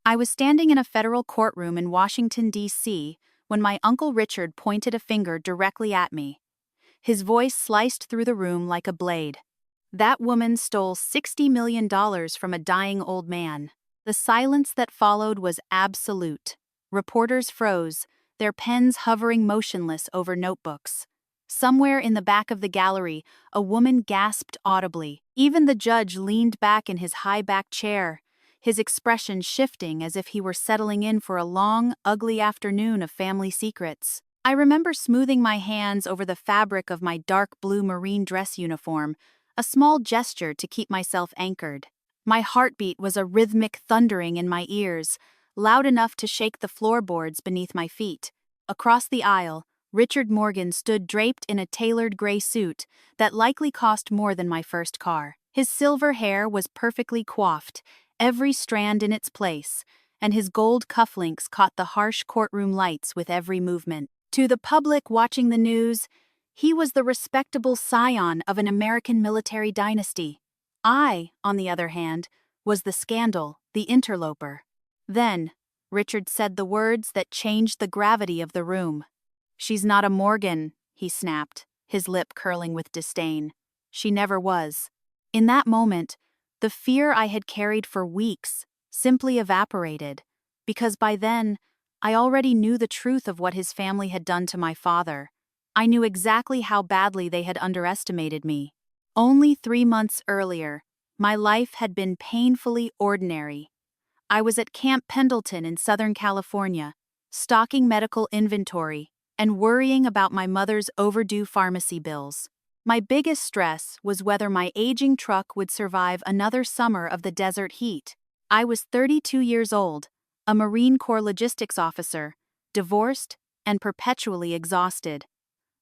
I was standing in a federal courtroom in Washington, D.C., when my Uncle Richard pointed a finger directly at me. His voice sliced through the room like a blade. That woman stole $60 million from a dying old man. The silence that followed was absolute. Reporters froze, their pens hovering motionless over notebooks. Somewhere in the back of the gallery, a woman gasped audibly. Even the judge leaned back in his high-backed chair, his expression shifting as if he were settling in for a long, ugly afternoon of family secrets. I remember smoothing my hands over the fabric of my dark blue marine dress uniform, a small gesture to keep myself anchored. My heartbeat was a rhythmic thundering in my ears, loud enough to shake the floorboards beneath my feet. Across the aisle, Richard Morgan stood draped in a tailored gray suit that likely cost more than my first car. His silver hair was perfectly coiffed, every strand in its place, and his gold cufflinks caught the harsh courtroom lights with every movement. To the public watching the news, he was the respectable scion of an American military dynasty. I, on the other hand, was the scandal, the interloper. Then, Richard said the words that changed the gravity of the room. "She's not a Morgan," he snapped, his lip curling with disdain. "She never was." In that moment, the fear I had carried for weeks simply evaporated, because by then, I already knew the truth of what his family had done to my father. I knew exactly how badly they had underestimated me. Only 3 months earlier, my life had been painfully ordinary. I was at Camp Pendleton in Southern California, stocking medical inventory and worrying about my mother's overdue pharmacy bills. My biggest stress was whether my aging truck would survive another summer of the desert heat. I was 32 years old, a Marine Corps logistics officer, divorced, and perpetually exhausted.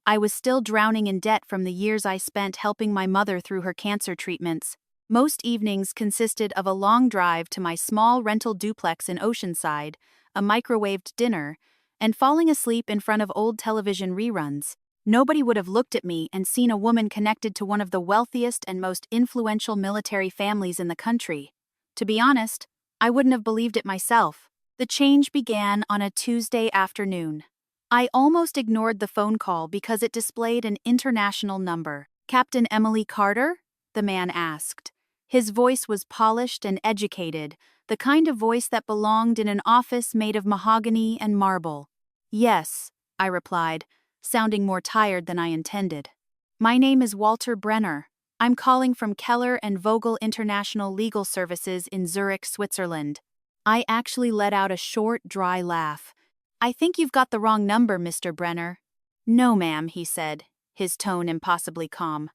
I was still drowning in debt from the years I spent helping my mother through her cancer treatments. Most evenings consisted of a long drive to my small rental duplex in Oceanside, a microwaved dinner, and falling asleep in front of old television reruns. Nobody would have looked at me and seen a woman connected to one of the wealthiest and most influential military families in the country. To be honest, I wouldn't have believed it myself. The change began on a Tuesday afternoon. I almost ignored the phone call because it displayed an international number. "Captain Emily Carter?" the man asked. His voice was polished and educated, the kind of voice that belonged in an office made of mahogany and marble. "Yes," I replied, sounding more tired than I intended. "My name is Walter Brenner. I'm calling from Keller and Vogel International Legal Services in Zurich, Switzerland." I actually let out a short, dry laugh. "I think you've got the wrong number, Mr. Brenner." "No, ma'am," he said, his tone impossibly calm.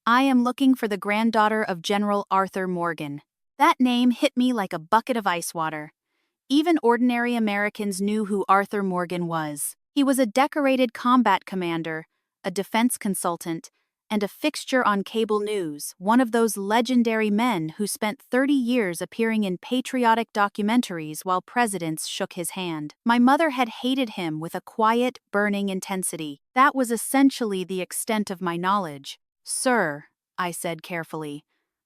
"I am looking for the granddaughter of General Arthur Morgan." That name hit me like a bucket of ice water. Even ordinary Americans knew who Arthur Morgan was. He was a decorated combat commander, a defense consultant, and a fixture on cable news, one of those legendary men who spent 30 years appearing in patriotic documentaries while presidents shook his hand. My mother had hated him with a quiet, burning intensity. That was essentially the extent of my knowledge. "Sir," I said carefully,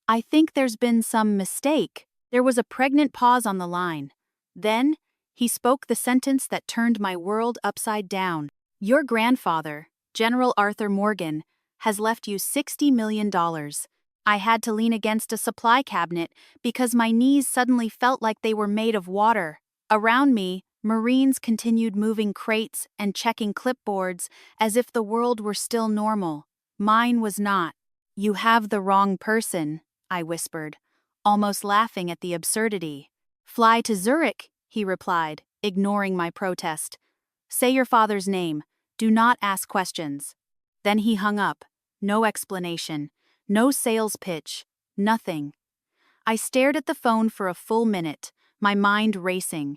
"I think there's been some mistake." There was a pregnant pause on the line. Then, he spoke the sentence that turned my world upside down. "Your grandfather, General Arthur Morgan, has left you $60 million. I had to lean against a supply cabinet because my knees suddenly felt like they were made of water. Around me, Marines continued moving crates and checking clipboards as if the world were still normal. Mine was not. "You have the wrong person," I whispered, almost laughing at the absurdity. "Fly to Zurich," he replied, ignoring my protest. "Say your father's name. Do not ask questions." Then he hung up. No explanation, no sales pitch, nothing. I stared at the phone for a full minute, my mind racing.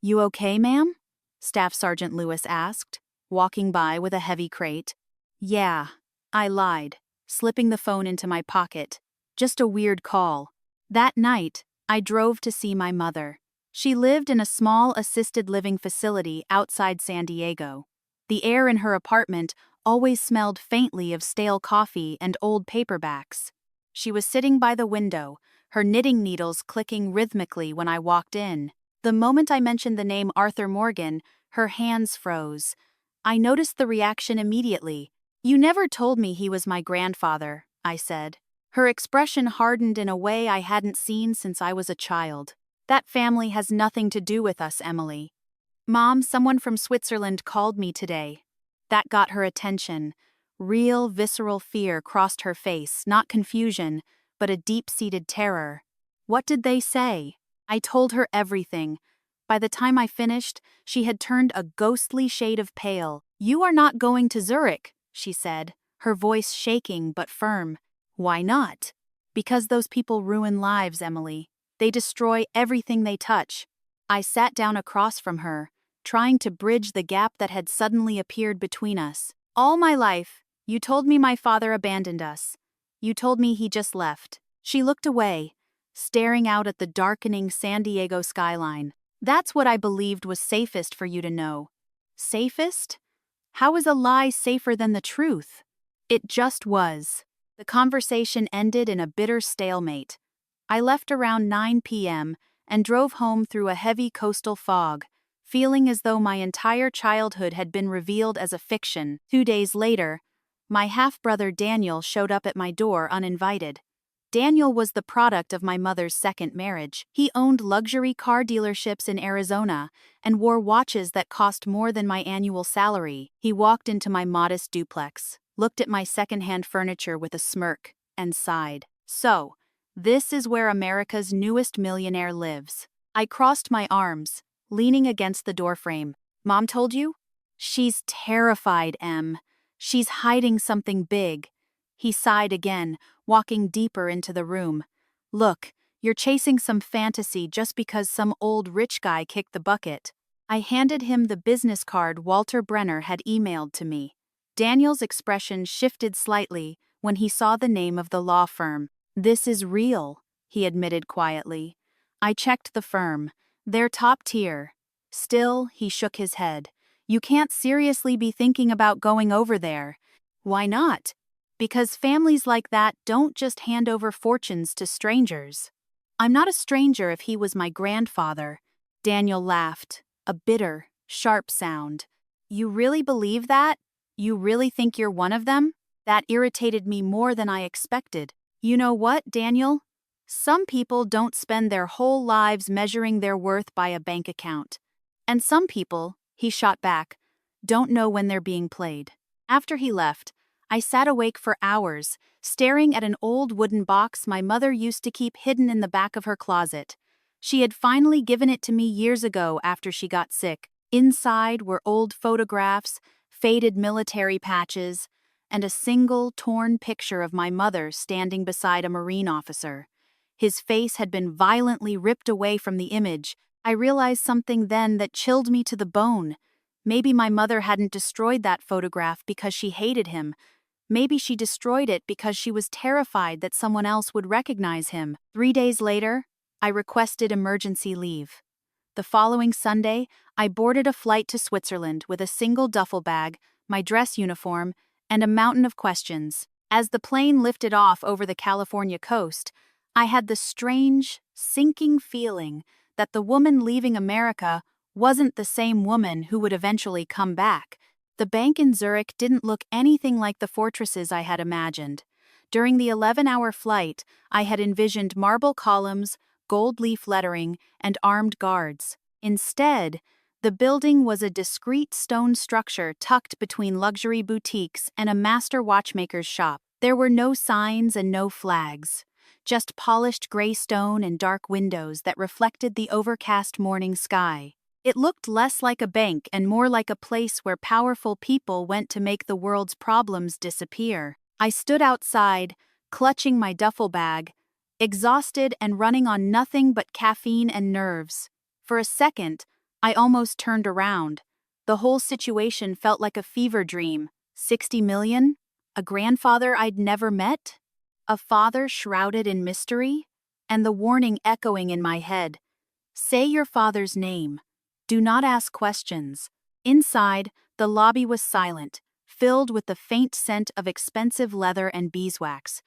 "You okay, ma'am?" Staff Sergeant Lewis asked, walking by with a heavy crate. "Yeah," I lied, slipping the phone into my pocket. "Just a weird call." That night, I drove to see my mother. She lived in a small assisted living facility outside San Diego. The air in her apartment always smelled faintly of stale coffee and old paperbacks. She was sitting by the window, her knitting needles clicking rhythmically when I walked in. The moment I mentioned the name Arthur Morgan, her hands froze. I noticed the reaction immediately. "You never told me he was my grandfather," I said. Her expression hardened in a way I hadn't seen since I was a child. "That family has nothing to do with us, Emily." "Mom, someone from Switzerland called me today." That got her attention. Real, visceral fear crossed her face, not confusion, but a deep-seated terror. "What did they say?" I told her everything. By the time I finished, she had turned a ghostly shade of pale. "You are not going to Zurich," she said, her voice shaking but firm. "Why not?" "Because those people ruin lives, Emily. They destroy everything they touch." I sat down across from her, trying to bridge the gap that had suddenly appeared between us. "All my life, you told me my father abandoned us. You told me he just left." She looked away, staring out at the darkening San Diego skyline. "That's what I believed was safest for you to know." Safest? How is a lie safer than the truth? It just was. The conversation ended in a bitter stalemate. I left around 9 p.m. and drove home through a heavy coastal fog, feeling as though my entire childhood had been revealed as a fiction. 2 days later, my half-brother Daniel showed up at my door uninvited. Daniel was the product of my mother's second marriage. He owned luxury car dealerships in Arizona and wore watches that cost more than my annual salary. He walked into my modest duplex, looked at my second-hand furniture with a smirk, and sighed. "So, this is where America's newest millionaire lives." I crossed my arms, leaning against the doorframe. "Mom told you?" "She's terrified, Em. She's hiding something big." He sighed again, walking deeper into the room. "Look, you're chasing some fantasy just because some old rich guy kicked the bucket." I handed him the business card Walter Brenner had emailed to me. Daniel's expression shifted slightly when he saw the name of the law firm. "This is real," he admitted quietly. I checked the firm. "They're top tier." Still, he shook his head. "You can't seriously be thinking about going over there." "Why not?" "Because families like that don't just hand over fortunes to strangers." "I'm not a stranger if he was my grandfather." Daniel laughed, a bitter, sharp sound. "You really believe that? You really think you're one of them?" That irritated me more than I expected. "You know what, Daniel? Some people don't spend their whole lives measuring their worth by a bank account. And some people," he shot back, "don't know when they're being played." After he left, I sat awake for hours, staring at an old wooden box my mother used to keep hidden in the back of her closet. She had finally given it to me years ago after she got sick. Inside were old photographs, faded military patches, and a single torn picture of my mother standing beside a Marine officer. His face had been violently ripped away from the image. I realized something then that chilled me to the bone. Maybe my mother hadn't destroyed that photograph because she hated him. Maybe she destroyed it because she was terrified that someone else would recognize him. 3 days later, I requested emergency leave. The following Sunday, I boarded a flight to Switzerland with a single duffel bag, my dress uniform, and a mountain of questions. As the plane lifted off over the California coast, I had the strange, sinking feeling that the woman leaving America wasn't the same woman who would eventually come back. The bank in Zurich didn't look anything like the fortresses I had imagined. During the 11-hour flight, I had envisioned marble columns, gold leaf lettering, and armed guards. Instead, the building was a discreet stone structure tucked between luxury boutiques and a master watchmaker's shop. There were no signs and no flags, just polished gray stone and dark windows that reflected the overcast morning sky. It looked less like a bank and more like a place where powerful people went to make the world's problems disappear. I stood outside, clutching my duffel bag, exhausted and running on nothing but caffeine and nerves. For a second, I almost turned around. The whole situation felt like a fever dream. 60 million? A grandfather I'd never met? A father shrouded in mystery? And the warning echoing in my head. Say your father's name. Do not ask questions. Inside, the lobby was silent, filled with the faint scent of expensive leather and beeswax.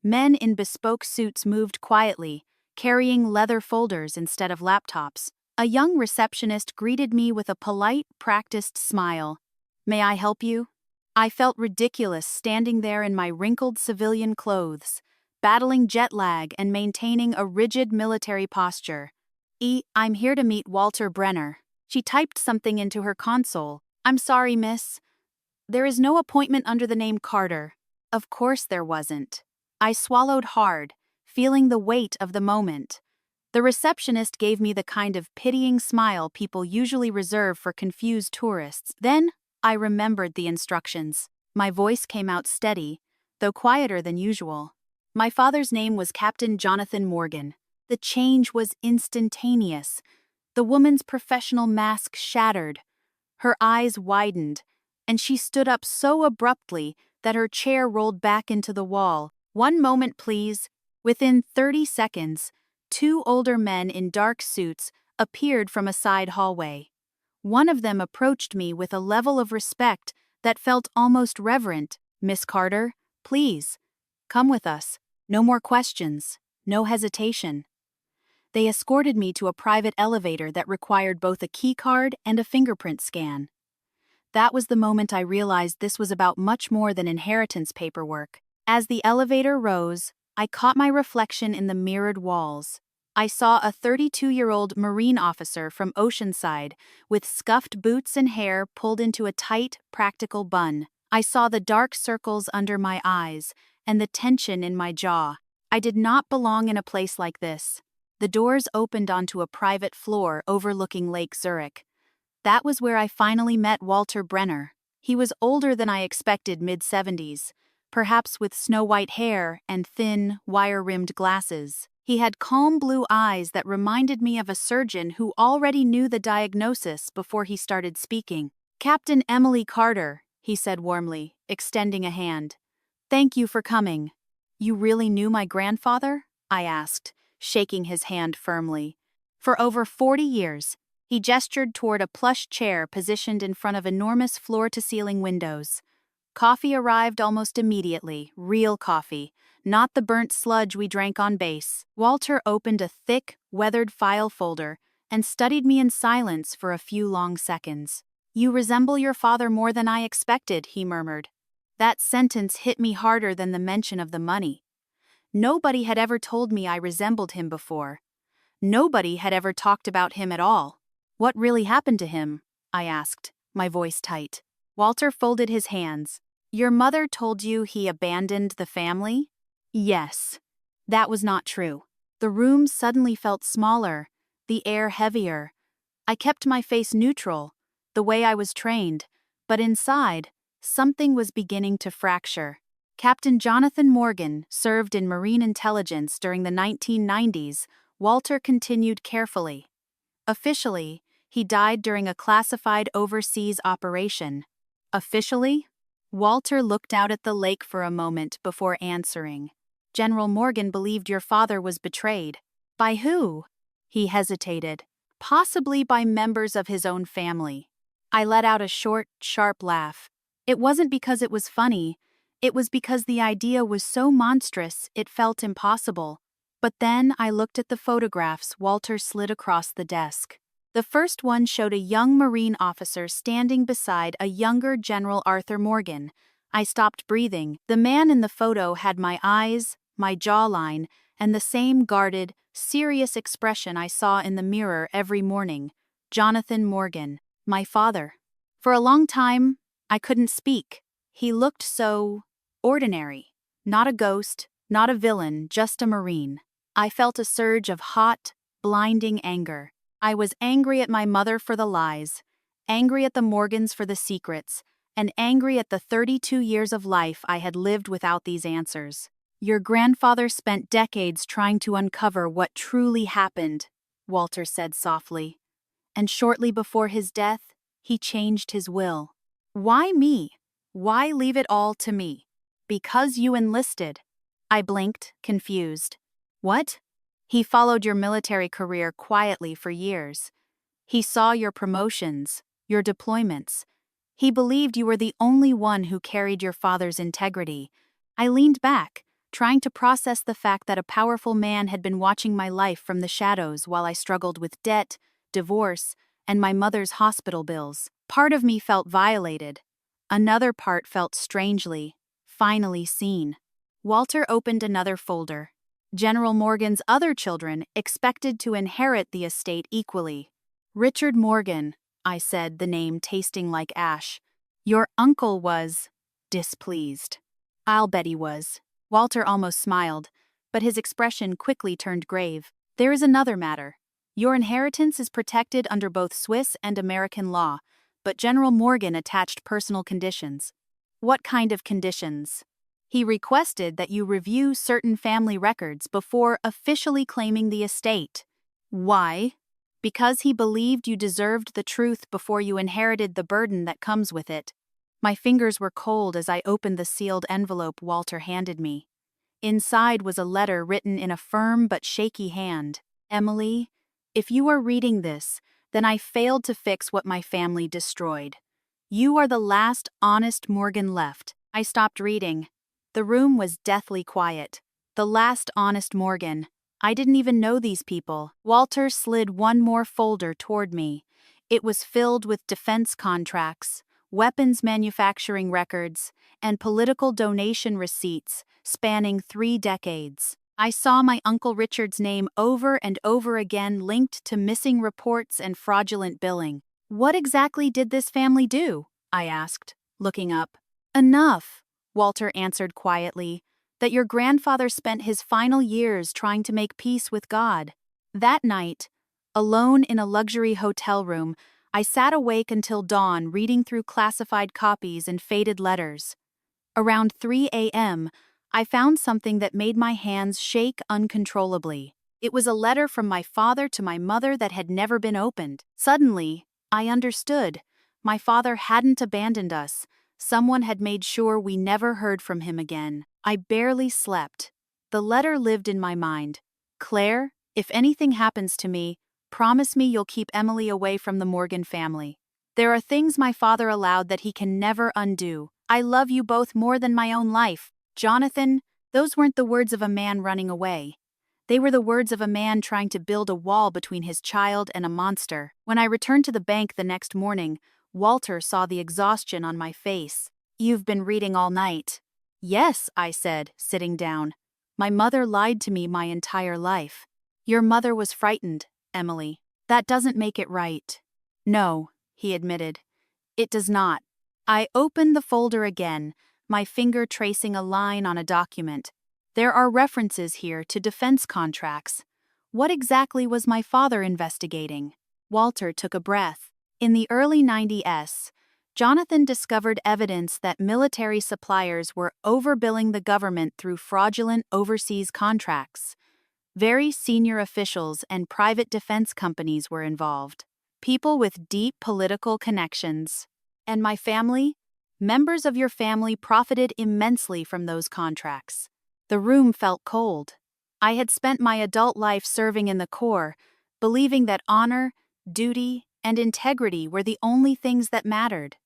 Men in bespoke suits moved quietly, carrying leather folders instead of laptops. A young receptionist greeted me with a polite, practiced smile. "May I help you?" I felt ridiculous standing there in my wrinkled civilian clothes, battling jet lag and maintaining a rigid military posture. "I'm here to meet Walter Brenner." She typed something into her console. "I'm sorry, miss. There is no appointment under the name Carter." Of course there wasn't. I swallowed hard, feeling the weight of the moment. The receptionist gave me the kind of pitying smile people usually reserve for confused tourists. Then, I remembered the instructions. My voice came out steady, though quieter than usual. My father's name was Captain Jonathan Morgan. The change was instantaneous. The woman's professional mask shattered. Her eyes widened, and she stood up so abruptly that her chair rolled back into the wall. "One moment, please." Within 30 seconds, two older men in dark suits appeared from a side hallway. One of them approached me with a level of respect that felt almost reverent. "Miss Carter, please, come with us. No more questions, no hesitation." They escorted me to a private elevator that required both a key card and a fingerprint scan. That was the moment I realized this was about much more than inheritance paperwork. As the elevator rose, I caught my reflection in the mirrored walls. I saw a 32-year-old Marine officer from Oceanside with scuffed boots and hair pulled into a tight, practical bun. I saw the dark circles under my eyes and the tension in my jaw. I did not belong in a place like this. The doors opened onto a private floor overlooking Lake Zurich. That was where I finally met Walter Brenner. He was older than I expected, mid-70s, perhaps with snow-white hair and thin, wire-rimmed glasses. He had calm blue eyes that reminded me of a surgeon who already knew the diagnosis before he started speaking. "Captain Emily Carter," he said warmly, extending a hand. "Thank you for coming." "You really knew my grandfather?" I asked, shaking his hand firmly. "For over 40 years. He gestured toward a plush chair positioned in front of enormous floor-to-ceiling windows. Coffee arrived almost immediately, real coffee, not the burnt sludge we drank on base. Walter opened a thick, weathered file folder and studied me in silence for a few long seconds. "You resemble your father more than I expected," he murmured. That sentence hit me harder than the mention of the money. Nobody had ever told me I resembled him before. Nobody had ever talked about him at all. "What really happened to him?" I asked, my voice tight. Walter folded his hands. "Your mother told you he abandoned the family?" Yes. That was not true. The room suddenly felt smaller, the air heavier. I kept my face neutral, the way I was trained, but inside, something was beginning to fracture. Captain Jonathan Morgan served in Marine intelligence during the 1990s, Walter continued carefully. Officially, he died during a classified overseas operation. Officially? Walter looked out at the lake for a moment before answering. "General Morgan believed your father was betrayed." "By who?" He hesitated. "Possibly by members of his own family." I let out a short, sharp laugh. It wasn't because it was funny. It was because the idea was so monstrous it felt impossible. But then I looked at the photographs Walter slid across the desk. The first one showed a young Marine officer standing beside a younger General Arthur Morgan. I stopped breathing. The man in the photo had my eyes, my jawline, and the same guarded, serious expression I saw in the mirror every morning. Jonathan Morgan, my father. For a long time, I couldn't speak. He looked so ordinary. Not a ghost, not a villain, just a Marine. I felt a surge of hot, blinding anger. I was angry at my mother for the lies, angry at the Morgans for the secrets, and angry at the 32 years of life I had lived without these answers. "Your grandfather spent decades trying to uncover what truly happened," Walter said softly. "And shortly before his death, he changed his will." "Why me? Why leave it all to me?" "Because you enlisted." I blinked, confused. "What?" "He followed your military career quietly for years. He saw your promotions, your deployments. He believed you were the only one who carried your father's integrity." I leaned back, trying to process the fact that a powerful man had been watching my life from the shadows while I struggled with debt, divorce, and my mother's hospital bills. Part of me felt violated. Another part felt strangely, finally seen. Walter opened another folder. General Morgan's other children expected to inherit the estate equally. Richard Morgan, I said, the name tasting like ash. Your uncle was displeased. I'll bet he was. Walter almost smiled, but his expression quickly turned grave. There is another matter. Your inheritance is protected under both Swiss and American law, but General Morgan attached personal conditions. What kind of conditions? He requested that you review certain family records before officially claiming the estate. Why? Because he believed you deserved the truth before you inherited the burden that comes with it. My fingers were cold as I opened the sealed envelope Walter handed me. Inside was a letter written in a firm but shaky hand. Emily, if you are reading this, then I failed to fix what my family destroyed. You are the last honest Morgan left. I stopped reading. The room was deathly quiet. The last honest Morgan. I didn't even know these people. Walter slid one more folder toward me. It was filled with defense contracts, weapons manufacturing records, and political donation receipts spanning 3 decades. I saw my Uncle Richard's name over and over again linked to missing reports and fraudulent billing. What exactly did this family do? I asked, looking up. Enough, Walter answered quietly, that your grandfather spent his final years trying to make peace with God. That night, alone in a luxury hotel room, I sat awake until dawn reading through classified copies and faded letters. Around 3 a.m., I found something that made my hands shake uncontrollably. It was a letter from my father to my mother that had never been opened. Suddenly, I understood. My father hadn't abandoned us. Someone had made sure we never heard from him again. I barely slept. The letter lived in my mind. Claire, if anything happens to me, promise me you'll keep Emily away from the Morgan family. There are things my father allowed that he can never undo. I love you both more than my own life. Jonathan, those weren't the words of a man running away. They were the words of a man trying to build a wall between his child and a monster. When I returned to the bank the next morning, Walter saw the exhaustion on my face. You've been reading all night. Yes, I said, sitting down. My mother lied to me my entire life. Your mother was frightened, Emily. That doesn't make it right. No, he admitted. It does not. I opened the folder again, my finger tracing a line on a document. There are references here to defense contracts. What exactly was my father investigating? Walter took a breath. In the early 90s, Jonathan discovered evidence that military suppliers were overbilling the government through fraudulent overseas contracts. Very senior officials and private defense companies were involved. People with deep political connections. And my family? Members of your family profited immensely from those contracts. The room felt cold. I had spent my adult life serving in the Corps, believing that honor, duty, and integrity were the only things that mattered.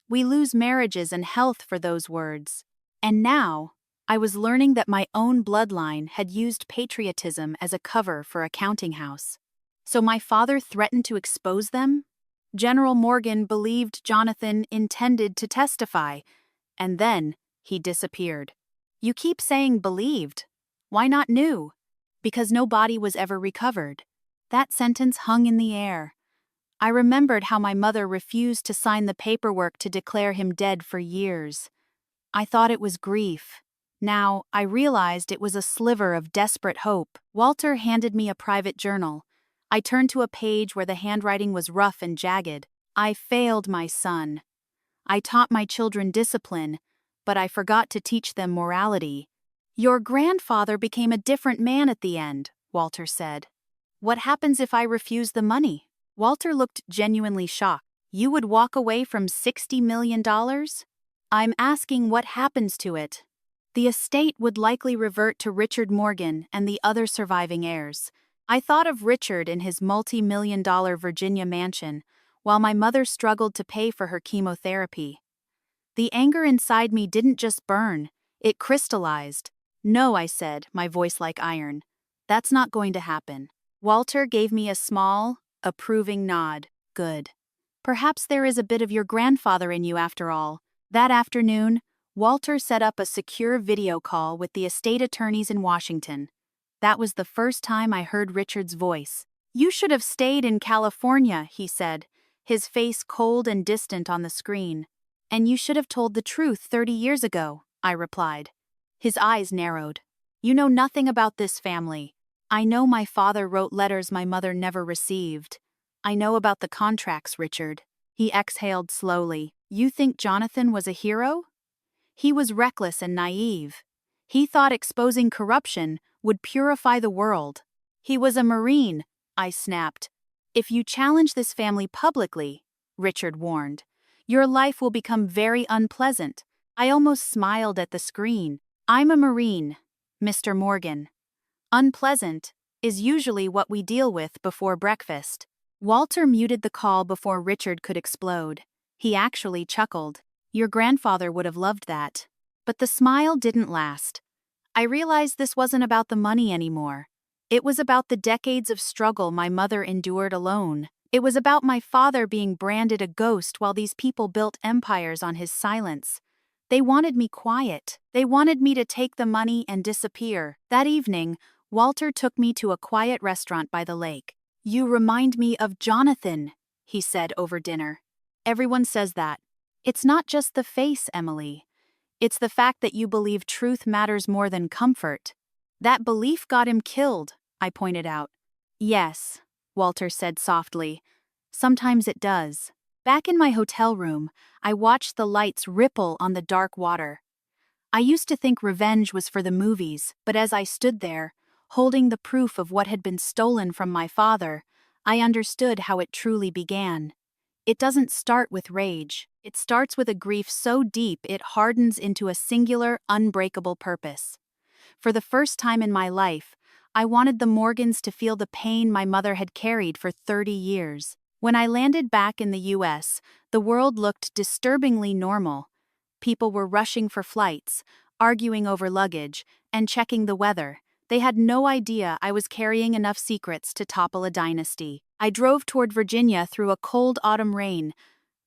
We lose marriages and health for those words. And now, I was learning that my own bloodline had used patriotism as a cover for a counting house. So my father threatened to expose them? General Morgan believed Jonathan intended to testify, and then he disappeared. You keep saying believed. Why not knew? Because no body was ever recovered. That sentence hung in the air. I remembered how my mother refused to sign the paperwork to declare him dead for years. I thought it was grief. Now, I realized it was a sliver of desperate hope. Walter handed me a private journal. I turned to a page where the handwriting was rough and jagged. I failed my son. I taught my children discipline, but I forgot to teach them morality. Your grandfather became a different man at the end, Walter said. What happens if I refuse the money? Walter looked genuinely shocked. You would walk away from $60 million? I'm asking what happens to it. The estate would likely revert to Richard Morgan and the other surviving heirs. I thought of Richard in his multi-million-dollar Virginia mansion, while my mother struggled to pay for her chemotherapy. The anger inside me didn't just burn, it crystallized. No, I said, my voice like iron. That's not going to happen. Walter gave me a small, approving nod. Good. Perhaps there is a bit of your grandfather in you after all. That afternoon, Walter set up a secure video call with the estate attorneys in Washington. That was the first time I heard Richard's voice. You should have stayed in California, he said, his face cold and distant on the screen. And you should have told the truth 30 years ago, I replied. His eyes narrowed. You know nothing about this family. I know my father wrote letters my mother never received. I know about the contracts, Richard. He exhaled slowly. You think Jonathan was a hero? He was reckless and naive. He thought exposing corruption would purify the world. He was a Marine, I snapped. If you challenge this family publicly, Richard warned, your life will become very unpleasant. I almost smiled at the screen. I'm a Marine, Mr. Morgan. Unpleasant is usually what we deal with before breakfast. Walter muted the call before Richard could explode. He actually chuckled. Your grandfather would have loved that. But the smile didn't last. I realized this wasn't about the money anymore. It was about the decades of struggle my mother endured alone. It was about my father being branded a ghost while these people built empires on his silence. They wanted me quiet. They wanted me to take the money and disappear. That evening, Walter took me to a quiet restaurant by the lake. You remind me of Jonathan, he said over dinner. Everyone says that. It's not just the face, Emily. It's the fact that you believe truth matters more than comfort. That belief got him killed, I pointed out. Yes, Walter said softly. Sometimes it does. Back in my hotel room, I watched the lights ripple on the dark water. I used to think revenge was for the movies, but as I stood there, holding the proof of what had been stolen from my father, I understood how it truly began. It doesn't start with rage. It starts with a grief so deep it hardens into a singular, unbreakable purpose. For the first time in my life, I wanted the Morgans to feel the pain my mother had carried for 30 years. When I landed back in the US, the world looked disturbingly normal. People were rushing for flights, arguing over luggage, and checking the weather. They had no idea I was carrying enough secrets to topple a dynasty. I drove toward Virginia through a cold autumn rain.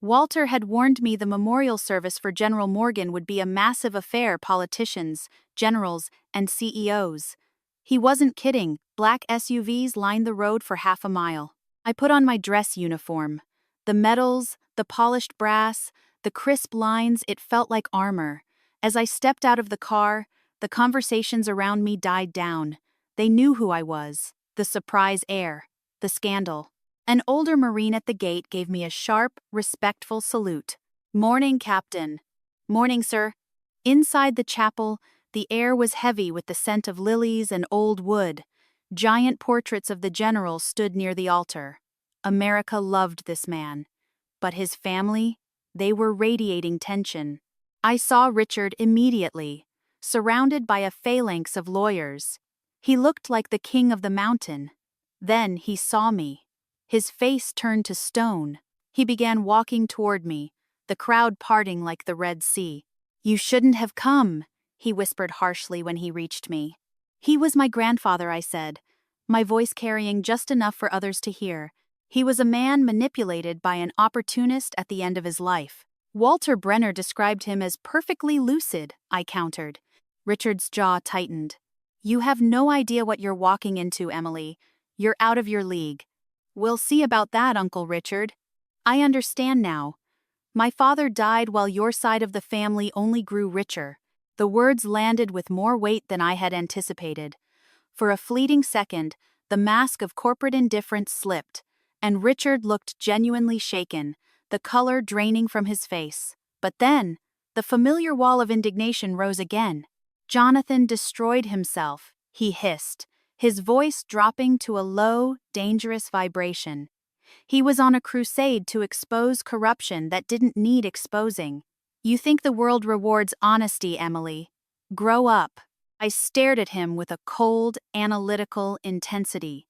Walter had warned me the memorial service for General Morgan would be a massive affair, politicians, generals, and CEOs. He wasn't kidding. Black SUVs lined the road for half a mile. I put on my dress uniform. The metals, the polished brass, the crisp lines, it felt like armor. As I stepped out of the car, the conversations around me died down. They knew who I was. The surprise air. The scandal. An older Marine at the gate gave me a sharp, respectful salute. Morning, Captain. Morning, sir. Inside the chapel, the air was heavy with the scent of lilies and old wood. Giant portraits of the generals stood near the altar. America loved this man. But his family? They were radiating tension. I saw Richard immediately, surrounded by a phalanx of lawyers. He looked like the king of the mountain. Then he saw me. His face turned to stone. He began walking toward me, the crowd parting like the Red Sea. You shouldn't have come, he whispered harshly when he reached me. He was my grandfather, I said, my voice carrying just enough for others to hear. He was a man manipulated by an opportunist at the end of his life. Walter Brenner described him as perfectly lucid, I countered. Richard's jaw tightened. You have no idea what you're walking into, Emily. You're out of your league. We'll see about that, Uncle Richard. I understand now. My father died while your side of the family only grew richer. The words landed with more weight than I had anticipated. For a fleeting second, the mask of corporate indifference slipped, and Richard looked genuinely shaken, the color draining from his face. But then, the familiar wall of indignation rose again. Jonathan destroyed himself, he hissed, his voice dropping to a low, dangerous vibration. He was on a crusade to expose corruption that didn't need exposing. You think the world rewards honesty, Emily. Grow up. I stared at him with a cold, analytical intensity.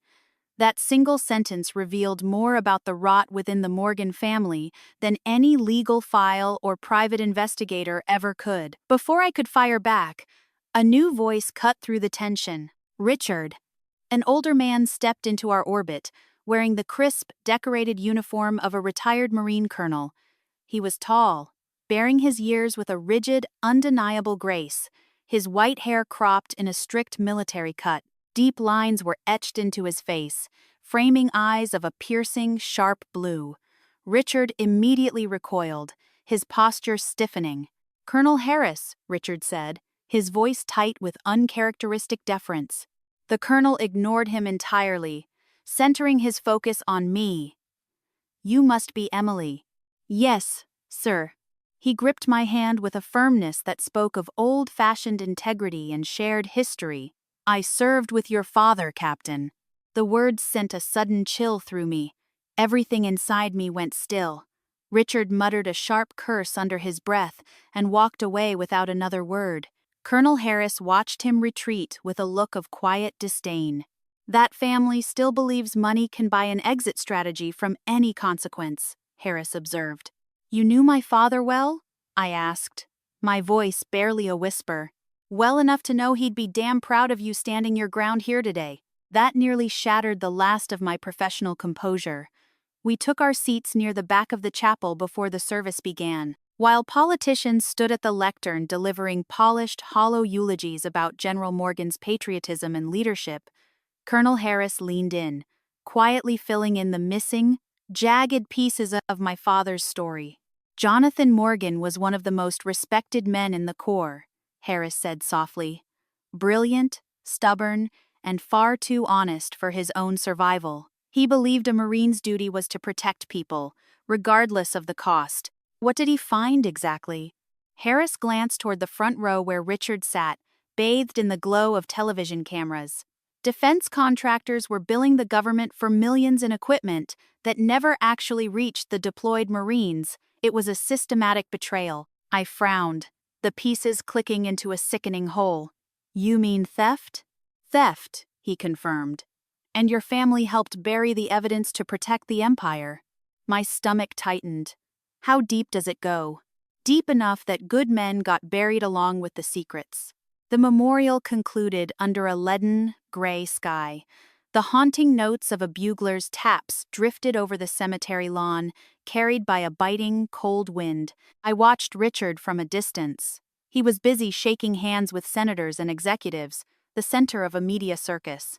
That single sentence revealed more about the rot within the Morgan family than any legal file or private investigator ever could. Before I could fire back, A new voice cut through the tension. Richard. An older man stepped into our orbit, wearing the crisp, decorated uniform of a retired Marine colonel. He was tall, bearing his years with a rigid, undeniable grace, his white hair cropped in a strict military cut. Deep lines were etched into his face, framing eyes of a piercing, sharp blue. Richard immediately recoiled, his posture stiffening. "Colonel Harris," Richard said, his voice tight with uncharacteristic deference. The colonel ignored him entirely, centering his focus on me. "You must be Emily." "Yes, sir." He gripped my hand with a firmness that spoke of old-fashioned integrity and shared history. "I served with your father, Captain." The words sent a sudden chill through me. Everything inside me went still. Richard muttered a sharp curse under his breath and walked away without another word. Colonel Harris watched him retreat with a look of quiet disdain. "That family still believes money can buy an exit strategy from any consequence," Harris observed. "You knew my father well?" I asked, my voice barely a whisper. "Well enough to know he'd be damn proud of you standing your ground here today." That nearly shattered the last of my professional composure. We took our seats near the back of the chapel before the service began. While politicians stood at the lectern delivering polished, hollow eulogies about General Morgan's patriotism and leadership, Colonel Harris leaned in, quietly filling in the missing, jagged pieces of my father's story. "Jonathan Morgan was one of the most respected men in the Corps," Harris said softly. "Brilliant, stubborn, and far too honest for his own survival. He believed a Marine's duty was to protect people, regardless of the cost." "What did he find exactly?" Harris glanced toward the front row where Richard sat, bathed in the glow of television cameras. "Defense contractors were billing the government for millions in equipment that never actually reached the deployed Marines. It was a systematic betrayal." I frowned, the pieces clicking into a sickening whole. "You mean theft?" "Theft," he confirmed. "And your family helped bury the evidence to protect the empire." My stomach tightened. How deep does it go? Deep enough that good men got buried along with the secrets. The memorial concluded under a leaden, gray sky. The haunting notes of a bugler's taps drifted over the cemetery lawn, carried by a biting, cold wind. I watched Richard from a distance. He was busy shaking hands with senators and executives, the center of a media circus.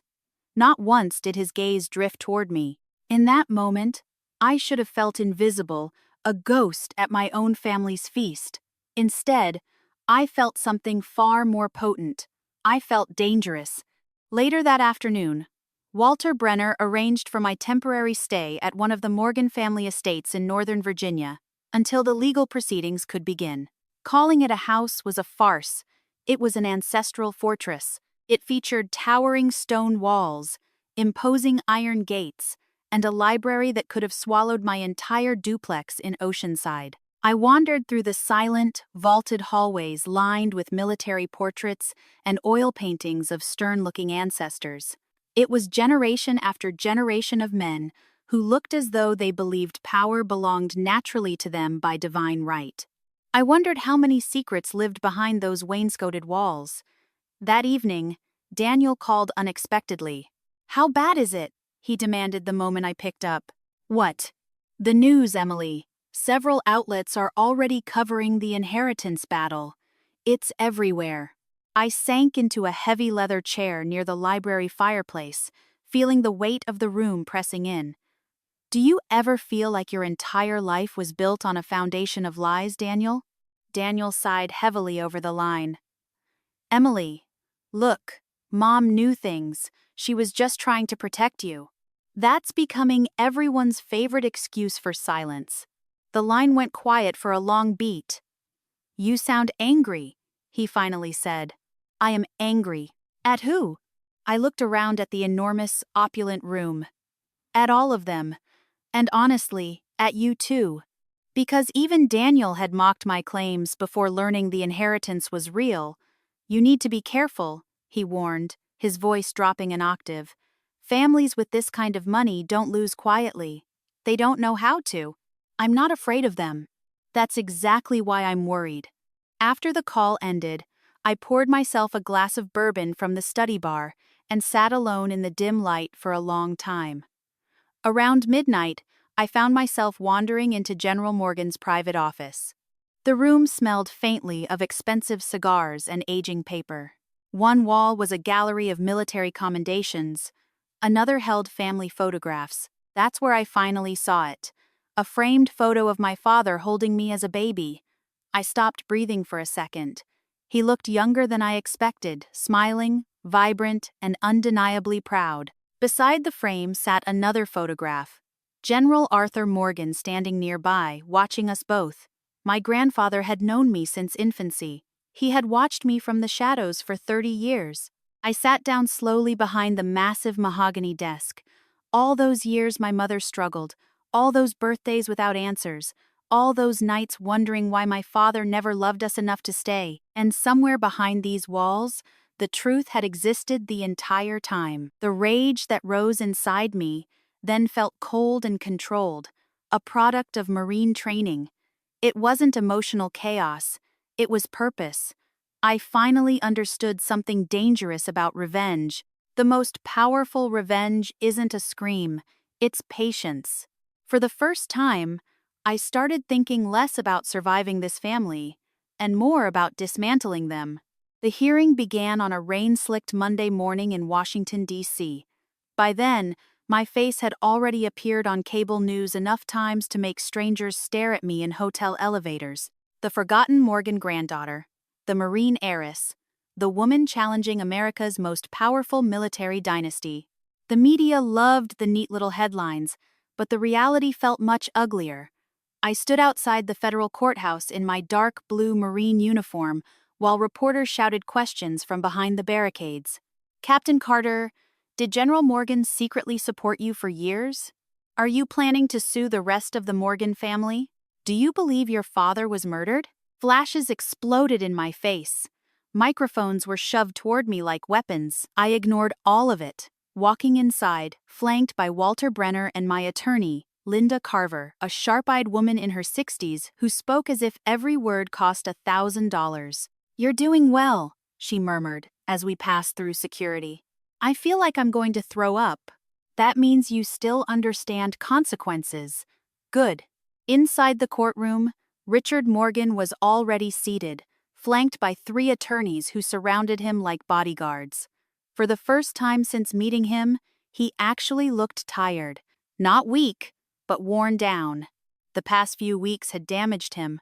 Not once did his gaze drift toward me. In that moment, I should have felt invisible, a ghost at my own family's feast. Instead, I felt something far more potent. I felt dangerous. Later that afternoon, Walter Brenner arranged for my temporary stay at one of the Morgan family estates in Northern Virginia until the legal proceedings could begin. Calling it a house was a farce. It was an ancestral fortress. It featured towering stone walls, imposing iron gates, and a library that could have swallowed my entire duplex in Oceanside. I wandered through the silent, vaulted hallways lined with military portraits and oil paintings of stern-looking ancestors. It was generation after generation of men who looked as though they believed power belonged naturally to them by divine right. I wondered how many secrets lived behind those wainscoted walls. That evening, Daniel called unexpectedly. "How bad is it?" he demanded the moment I picked up. "What?" "The news, Emily. Several outlets are already covering the inheritance battle. It's everywhere." I sank into a heavy leather chair near the library fireplace, feeling the weight of the room pressing in. "Do you ever feel like your entire life was built on a foundation of lies, Daniel?" Daniel sighed heavily over the line. "Emily, look, Mom knew things. She was just trying to protect you." That's becoming everyone's favorite excuse for silence. The line went quiet for a long beat. "You sound angry," he finally said. "I am angry." "At who?" I looked around at the enormous, opulent room. "At all of them. And honestly, at you too. Because even Daniel had mocked my claims before learning the inheritance was real. You need to be careful," he warned, his voice dropping an octave. "Families with this kind of money don't lose quietly. They don't know how to. I'm not afraid of them. That's exactly why I'm worried." After the call ended, I poured myself a glass of bourbon from the study bar and sat alone in the dim light for a long time. Around midnight, I found myself wandering into General Morgan's private office. The room smelled faintly of expensive cigars and aging paper. One wall was a gallery of military commendations, another held family photographs. That's where I finally saw it. A framed photo of my father holding me as a baby. I stopped breathing for a second. He looked younger than I expected, smiling, vibrant, and undeniably proud. Beside the frame sat another photograph. General Arthur Morgan standing nearby, watching us both. My grandfather had known me since infancy. He had watched me from the shadows for 30 years. I sat down slowly behind the massive mahogany desk. All those years my mother struggled, all those birthdays without answers, all those nights wondering why my father never loved us enough to stay. And somewhere behind these walls, the truth had existed the entire time. The rage that rose inside me then felt cold and controlled, a product of Marine training. It wasn't emotional chaos, it was purpose. I finally understood something dangerous about revenge. The most powerful revenge isn't a scream, it's patience. For the first time, I started thinking less about surviving this family and more about dismantling them. The hearing began on a rain-slicked Monday morning in Washington, D.C. By then, my face had already appeared on cable news enough times to make strangers stare at me in hotel elevators. The forgotten Morgan granddaughter, the Marine heiress, the woman challenging America's most powerful military dynasty. The media loved the neat little headlines, but the reality felt much uglier. I stood outside the federal courthouse in my dark blue Marine uniform while reporters shouted questions from behind the barricades. Captain Carter, did General Morgan secretly support you for years? Are you planning to sue the rest of the Morgan family? Do you believe your father was murdered? Flashes exploded in my face. Microphones were shoved toward me like weapons. I ignored all of it, walking inside, flanked by Walter Brenner and my attorney, Linda Carver, a sharp-eyed woman in her 60s who spoke as if every word cost $1,000. "You're doing well," she murmured as we passed through security. "I feel like I'm going to throw up. That means you still understand consequences. Good." Inside the courtroom, Richard Morgan was already seated, flanked by 3 attorneys who surrounded him like bodyguards. For the first time since meeting him, he actually looked tired. Not weak, but worn down. The past few weeks had damaged him.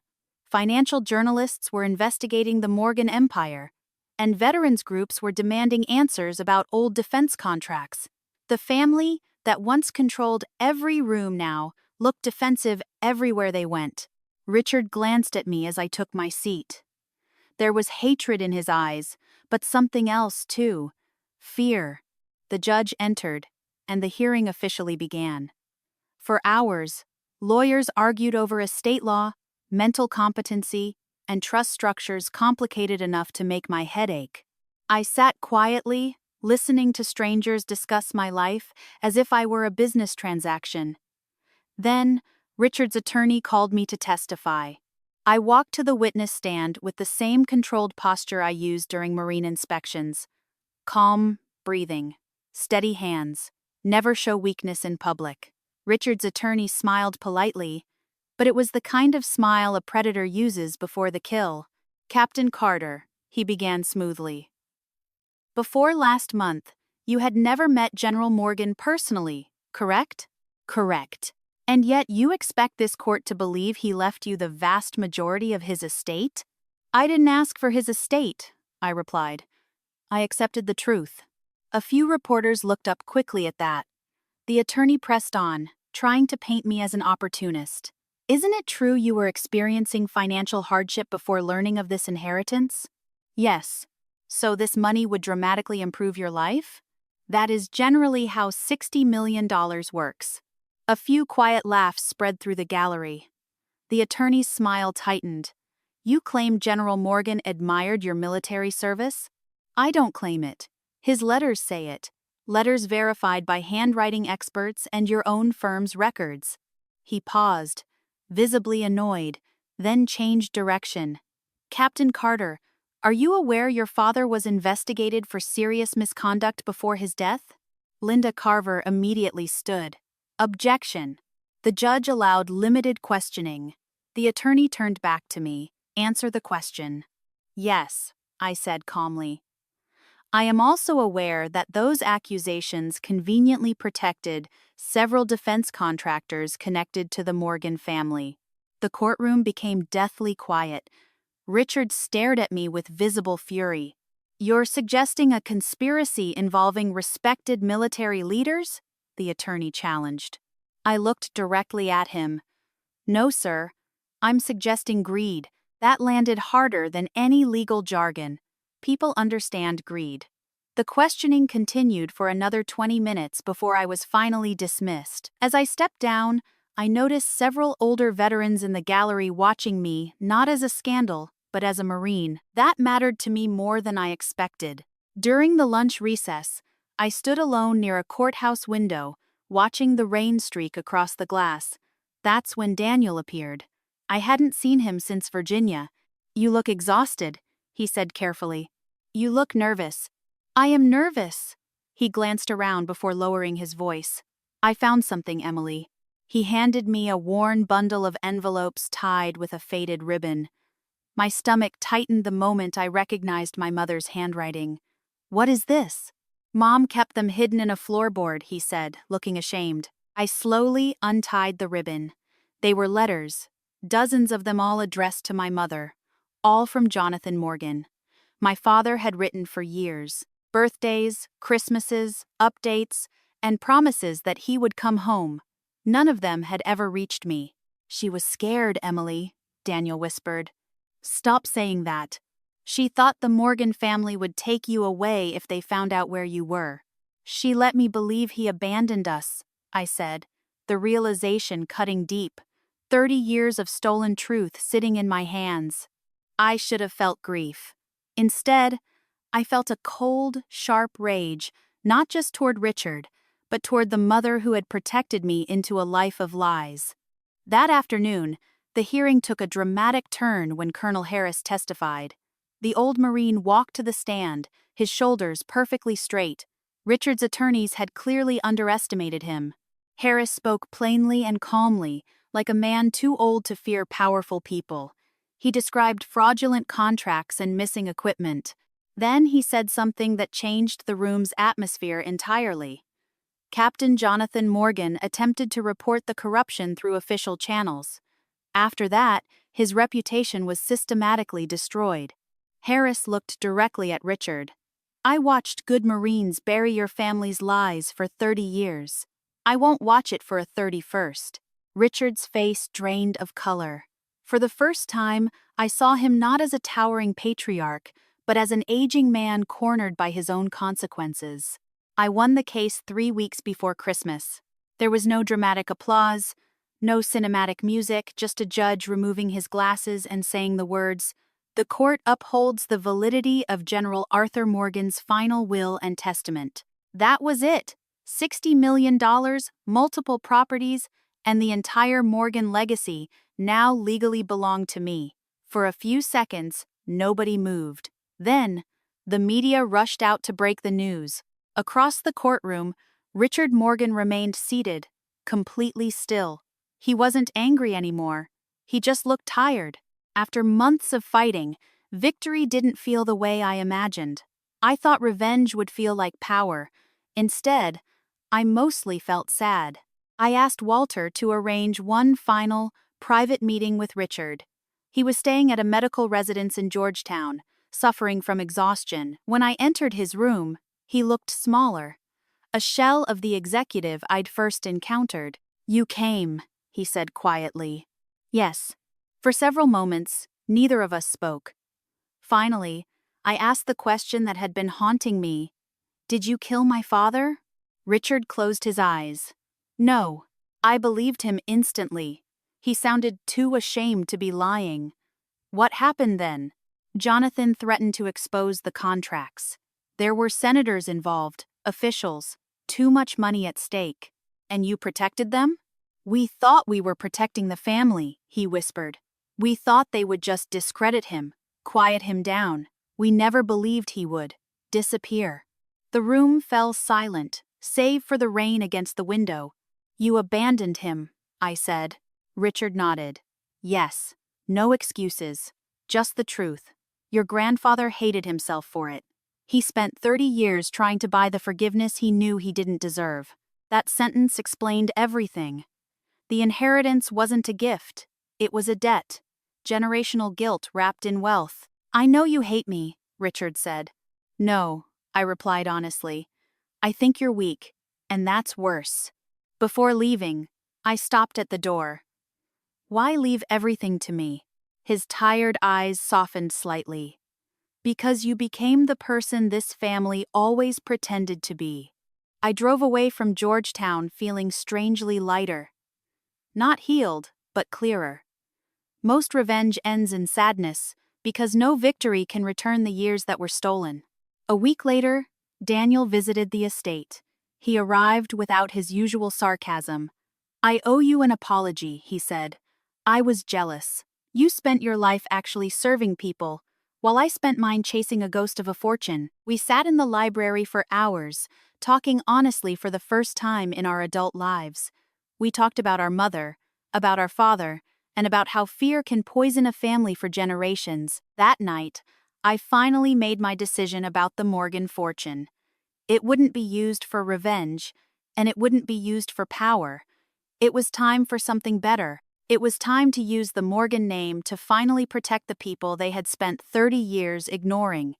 Financial journalists were investigating the Morgan empire, and veterans groups were demanding answers about old defense contracts. The family, that once controlled every room now, looked defensive everywhere they went. Richard glanced at me as I took my seat. There was hatred in his eyes, but something else too. Fear. The judge entered, and the hearing officially began. For hours, lawyers argued over estate law, mental competency, and trust structures complicated enough to make my head ache. I sat quietly, listening to strangers discuss my life as if I were a business transaction. Then, Richard's attorney called me to testify. I walked to the witness stand with the same controlled posture I used during Marine inspections. Calm, breathing, steady hands, never show weakness in public. Richard's attorney smiled politely, but it was the kind of smile a predator uses before the kill. "Captain Carter," he began smoothly. "Before last month, you had never met General Morgan personally, correct?" "Correct. And yet you expect this court to believe he left you the vast majority of his estate?" "I didn't ask for his estate," I replied. "I accepted the truth." A few reporters looked up quickly at that. The attorney pressed on, trying to paint me as an opportunist. "Isn't it true you were experiencing financial hardship before learning of this inheritance?" "Yes. So this money would dramatically improve your life?" "That is generally how $60 million works." A few quiet laughs spread through the gallery. The attorney's smile tightened. "You claim General Morgan admired your military service?" "I don't claim it. His letters say it. Letters verified by handwriting experts and your own firm's records." He paused, visibly annoyed, then changed direction. "Captain Carter, Are you aware your father was investigated for serious misconduct before his death? Linda Carver immediately stood. Objection. The judge allowed limited questioning. The attorney turned back to me. Answer the question. Yes, I said calmly. I am also aware that those accusations conveniently protected several defense contractors connected to the Morgan family. The courtroom became deathly quiet. Richard stared at me with visible fury. You're suggesting a conspiracy involving respected military leaders? The attorney challenged. I looked directly at him. No, sir. I'm suggesting greed. That landed harder than any legal jargon. People understand greed. The questioning continued for another 20 minutes before I was finally dismissed. As I stepped down, I noticed several older veterans in the gallery watching me, not as a scandal, but as a Marine. That mattered to me more than I expected. During the lunch recess, I stood alone near a courthouse window, watching the rain streak across the glass. That's when Daniel appeared. I hadn't seen him since Virginia. You look exhausted, he said carefully. You look nervous. I am nervous. He glanced around before lowering his voice. I found something, Emily. He handed me a worn bundle of envelopes tied with a faded ribbon. My stomach tightened the moment I recognized my mother's handwriting. What is this? Mom kept them hidden in a floorboard, he said, looking ashamed. I slowly untied the ribbon. They were letters, dozens of them all addressed to my mother, all from Jonathan Morgan. My father had written for years. Birthdays, Christmases, updates, and promises that he would come home. None of them had ever reached me. She was scared, Emily, Daniel whispered. Stop saying that. She thought the Morgan family would take you away if they found out where you were. She let me believe he abandoned us, I said, the realization cutting deep. 30 years of stolen truth sitting in my hands. I should have felt grief. Instead, I felt a cold, sharp rage, not just toward Richard, but toward the mother who had protected me into a life of lies. That afternoon, the hearing took a dramatic turn when Colonel Harris testified. The old Marine walked to the stand, his shoulders perfectly straight. Richard's attorneys had clearly underestimated him. Harris spoke plainly and calmly, like a man too old to fear powerful people. He described fraudulent contracts and missing equipment. Then he said something that changed the room's atmosphere entirely. Captain Jonathan Morgan attempted to report the corruption through official channels. After that, his reputation was systematically destroyed. Harris looked directly at Richard. I watched good Marines bury your family's lies for 30 years. I won't watch it for a 31st. Richard's face drained of color. For the first time, I saw him not as a towering patriarch, but as an aging man cornered by his own consequences. I won the case 3 weeks before Christmas. There was no dramatic applause, no cinematic music, just a judge removing his glasses and saying the words, "The court upholds the validity of General Arthur Morgan's final will and testament." That was it. $60 million, multiple properties, and the entire Morgan legacy now legally belonged to me. For a few seconds, nobody moved. Then, the media rushed out to break the news. Across the courtroom, Richard Morgan remained seated, completely still. He wasn't angry anymore. He just looked tired. After months of fighting, victory didn't feel the way I imagined. I thought revenge would feel like power. Instead, I mostly felt sad. I asked Walter to arrange one final, private meeting with Richard. He was staying at a medical residence in Georgetown, suffering from exhaustion. When I entered his room, he looked smaller. A shell of the executive I'd first encountered. "You came," he said quietly. "Yes." For several moments, neither of us spoke. Finally, I asked the question that had been haunting me. "Did you kill my father?" Richard closed his eyes. "No." I believed him instantly. He sounded too ashamed to be lying. "What happened then?" Jonathan threatened to expose the contracts. There were senators involved, officials, too much money at stake. "And you protected them?" "We thought we were protecting the family," he whispered. "We thought they would just discredit him, quiet him down. We never believed he would disappear. The room fell silent, save for the rain against the window. You abandoned him, I said. Richard nodded. Yes. No excuses. Just the truth. Your grandfather hated himself for it. He spent 30 years trying to buy the forgiveness he knew he didn't deserve. That sentence explained everything. The inheritance wasn't a gift. It was a debt. Generational guilt wrapped in wealth. I know you hate me, Richard said. No, I replied honestly. I think you're weak, and that's worse. Before leaving, I stopped at the door. Why leave everything to me? His tired eyes softened slightly. Because you became the person this family always pretended to be. I drove away from Georgetown feeling strangely lighter. Not healed, but clearer. Most revenge ends in sadness, because no victory can return the years that were stolen. A week later, Daniel visited the estate. He arrived without his usual sarcasm. I owe you an apology, he said. I was jealous. You spent your life actually serving people, while I spent mine chasing a ghost of a fortune. We sat in the library for hours, talking honestly for the first time in our adult lives. We talked about our mother, about our father, and about how fear can poison a family for generations. That night, I finally made my decision about the Morgan fortune. It wouldn't be used for revenge, and it wouldn't be used for power. It was time for something better. It was time to use the Morgan name to finally protect the people they had spent 30 years ignoring.